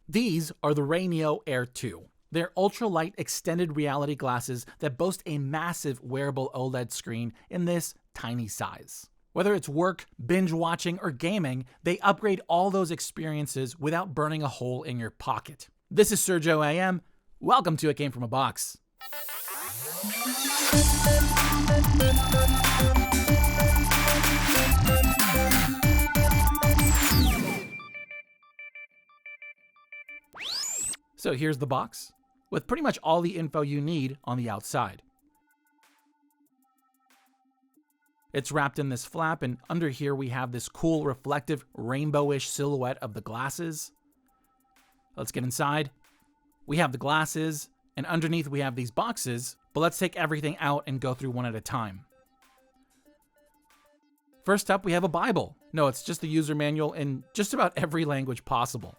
These are the Rayneo Air 2. They're ultralight extended reality glasses that boast a massive wearable OLED screen in this tiny size. Whether it's work, binge watching, or gaming, they upgrade all those experiences without burning a hole in your pocket. This is Sergio AM. Welcome to It Came From a Box. So here's the box, with pretty much all the info you need on the outside. It's wrapped in this flap, and under here we have this cool reflective rainbowish silhouette of the glasses. Let's get inside. We have the glasses, and underneath we have these boxes, but let's take everything out and go through one at a time. First up, we have a Bible. No, it's just the user manual in just about every language possible.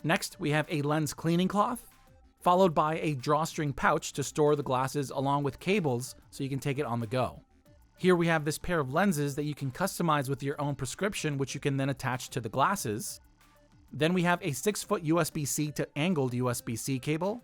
Next, we have a lens cleaning cloth, followed by a drawstring pouch to store the glasses along with cables so you can take it on the go. Here we have this pair of lenses that you can customize with your own prescription, which you can then attach to the glasses. Then we have a 6-foot USB-C to angled USB-C cable.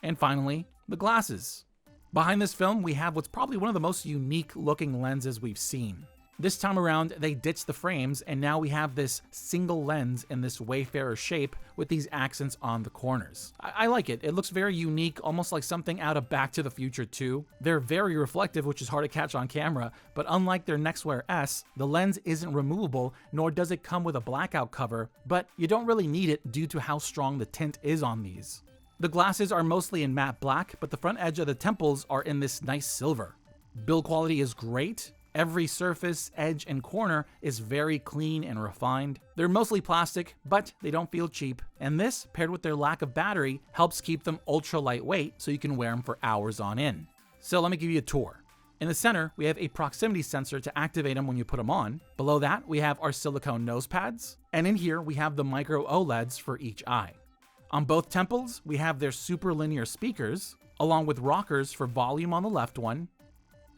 And finally, the glasses. Behind this film, we have what's probably one of the most unique looking lenses we've seen. This time around, they ditched the frames, and now we have this single lens in this Wayfarer shape with these accents on the corners. I like it. It looks very unique, almost like something out of Back to the Future 2. They're very reflective, which is hard to catch on camera, but unlike their Nextwear S, the lens isn't removable, nor does it come with a blackout cover, but you don't really need it due to how strong the tint is on these. The glasses are mostly in matte black, but the front edge of the temples are in this nice silver. Build quality is great. Every surface, edge, and corner is very clean and refined. They're mostly plastic, but they don't feel cheap, and this, paired with their lack of battery, helps keep them ultra lightweight so you can wear them for hours on end. So let me give you a tour. In the center, we have a proximity sensor to activate them when you put them on. Below that, we have our silicone nose pads, and in here, we have the micro OLEDs for each eye. On both temples, we have their super linear speakers, along with rockers for volume on the left one,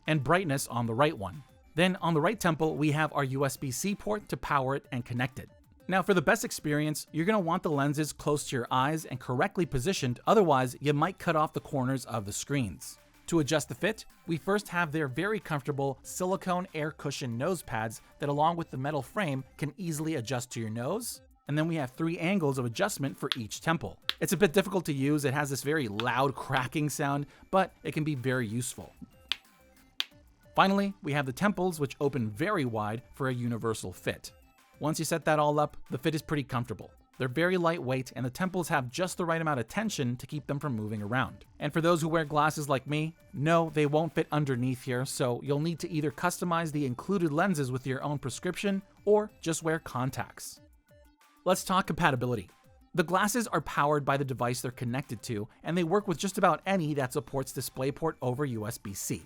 and brightness on the right one. Then on the right temple, we have our USB-C port to power it and connect it. Now for the best experience, you're going to want the lenses close to your eyes and correctly positioned, otherwise you might cut off the corners of the screens. To adjust the fit, we first have their very comfortable silicone air cushion nose pads that along with the metal frame can easily adjust to your nose. And then we have 3 angles of adjustment for each temple. It's a bit difficult to use, it has this very loud cracking sound, but it can be very useful. Finally, we have the temples, which open very wide for a universal fit. Once you set that all up, the fit is pretty comfortable. They're very lightweight, and the temples have just the right amount of tension to keep them from moving around. And for those who wear glasses like me, no, they won't fit underneath here, so you'll need to either customize the included lenses with your own prescription, or just wear contacts. Let's talk compatibility. The glasses are powered by the device they're connected to, and they work with just about any that supports DisplayPort over USB-C.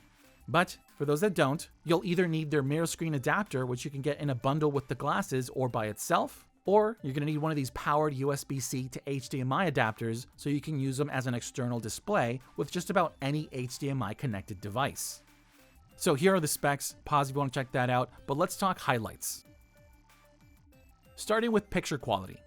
But for those that don't, you'll either need their MiraScreen adapter, which you can get in a bundle with the glasses or by itself, or you're going to need one of these powered USB-C to HDMI adapters so you can use them as an external display with just about any HDMI connected device. So here are the specs, pause if you want to check that out, but let's talk highlights. Starting with picture quality.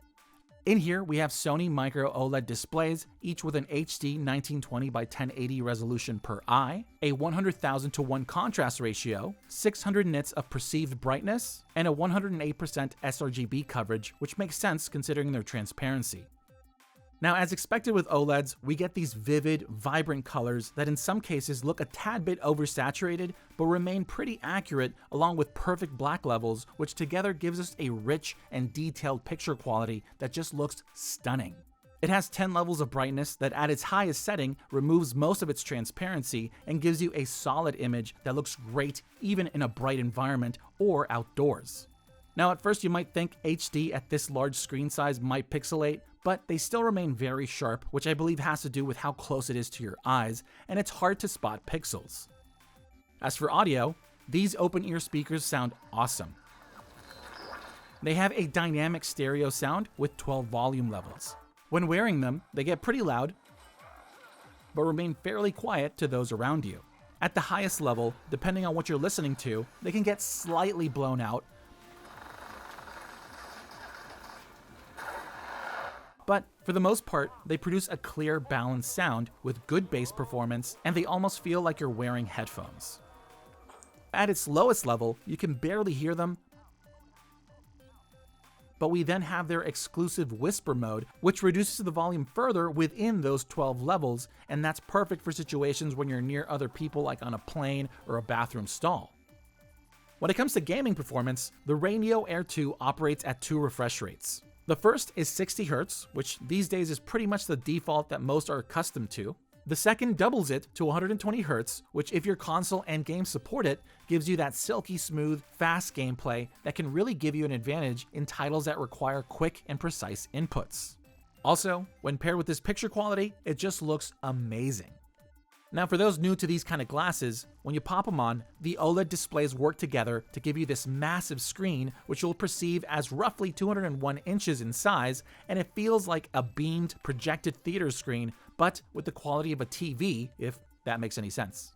In here, we have Sony micro OLED displays, each with an HD 1920 by 1080 resolution per eye, a 100,000 to 1 contrast ratio, 600 nits of perceived brightness, and a 108% sRGB coverage, which makes sense considering their transparency. Now, as expected with OLEDs, we get these vivid, vibrant colors that in some cases look a tad bit oversaturated, but remain pretty accurate along with perfect black levels, which together gives us a rich and detailed picture quality that just looks stunning. It has 10 levels of brightness that at its highest setting removes most of its transparency and gives you a solid image that looks great even in a bright environment or outdoors. Now at first you might think HD at this large screen size might pixelate, but they still remain very sharp, which I believe has to do with how close it is to your eyes, and it's hard to spot pixels. As for audio, these open-ear speakers sound awesome. They have a dynamic stereo sound with 12 volume levels. When wearing them, they get pretty loud, but remain fairly quiet to those around you. At the highest level, depending on what you're listening to, they can get slightly blown out, For the most part, they produce a clear, balanced sound with good bass performance, and they almost feel like you're wearing headphones. At its lowest level, you can barely hear them, but we then have their exclusive whisper mode, which reduces the volume further within those 12 levels, and that's perfect for situations when you're near other people, like on a plane or a bathroom stall. When it comes to gaming performance, the Rayneo Air 2 operates at 2 refresh rates. The first is 60 Hz, which these days is pretty much the default that most are accustomed to. The second doubles it to 120 Hz, which, if your console and game support it, gives you that silky smooth, fast gameplay that can really give you an advantage in titles that require quick and precise inputs. Also, when paired with this picture quality, it just looks amazing. Now, for those new to these kind of glasses, when you pop them on, the OLED displays work together to give you this massive screen, which you'll perceive as roughly 201 inches in size, and it feels like a beamed, projected theater screen, but with the quality of a TV, if that makes any sense.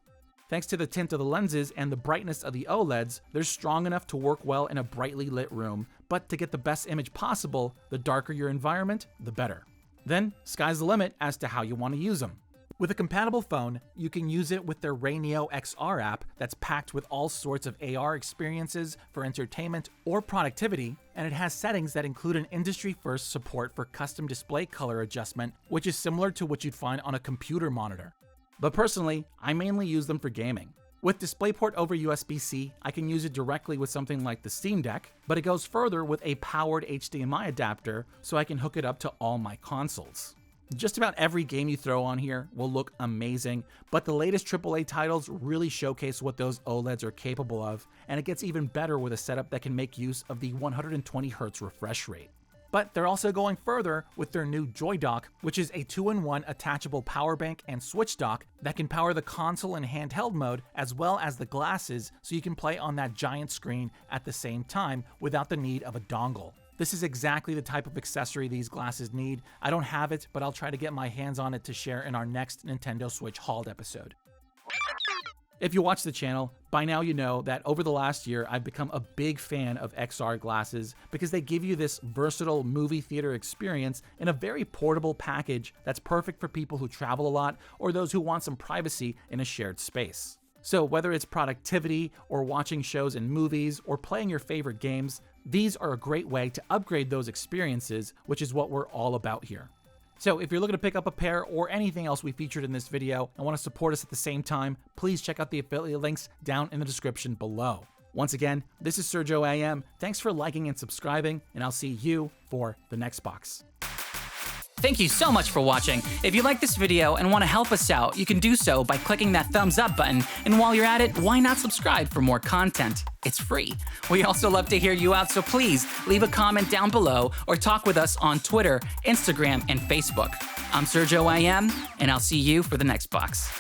Thanks to the tint of the lenses and the brightness of the OLEDs, they're strong enough to work well in a brightly lit room, but to get the best image possible, the darker your environment, the better. Then, sky's the limit as to how you want to use them. With a compatible phone, you can use it with their Rayneo XR app that's packed with all sorts of AR experiences for entertainment or productivity, and it has settings that include an industry-first support for custom display color adjustment, which is similar to what you'd find on a computer monitor. But personally, I mainly use them for gaming. With DisplayPort over USB-C, I can use it directly with something like the Steam Deck, but it goes further with a powered HDMI adapter so I can hook it up to all my consoles. Just about every game you throw on here will look amazing, but the latest AAA titles really showcase what those OLEDs are capable of, and it gets even better with a setup that can make use of the 120 Hz refresh rate. But they're also going further with their new Joy Dock, which is a 2-in-1 attachable power bank and switch dock that can power the console in handheld mode as well as the glasses, so you can play on that giant screen at the same time without the need of a dongle. This is exactly the type of accessory these glasses need. I don't have it, but I'll try to get my hands on it to share in our next Nintendo Switch hauled episode. If you watch the channel, by now you know that over the last year I've become a big fan of XR glasses because they give you this versatile movie theater experience in a very portable package that's perfect for people who travel a lot or those who want some privacy in a shared space. So whether it's productivity or watching shows and movies or playing your favorite games, these are a great way to upgrade those experiences, which is what we're all about here. So if you're looking to pick up a pair or anything else we featured in this video and want to support us at the same time, please check out the affiliate links down in the description below. Once again, this is Sergio AM. Thanks for liking and subscribing, and I'll see you for the next box. Thank you so much for watching. If you like this video and want to help us out, you can do so by clicking that thumbs up button. And while you're at it, why not subscribe for more content? It's free. We also love to hear you out, so please leave a comment down below or talk with us on Twitter, Instagram, and Facebook. I'm Sergio IM, and I'll see you for the next box.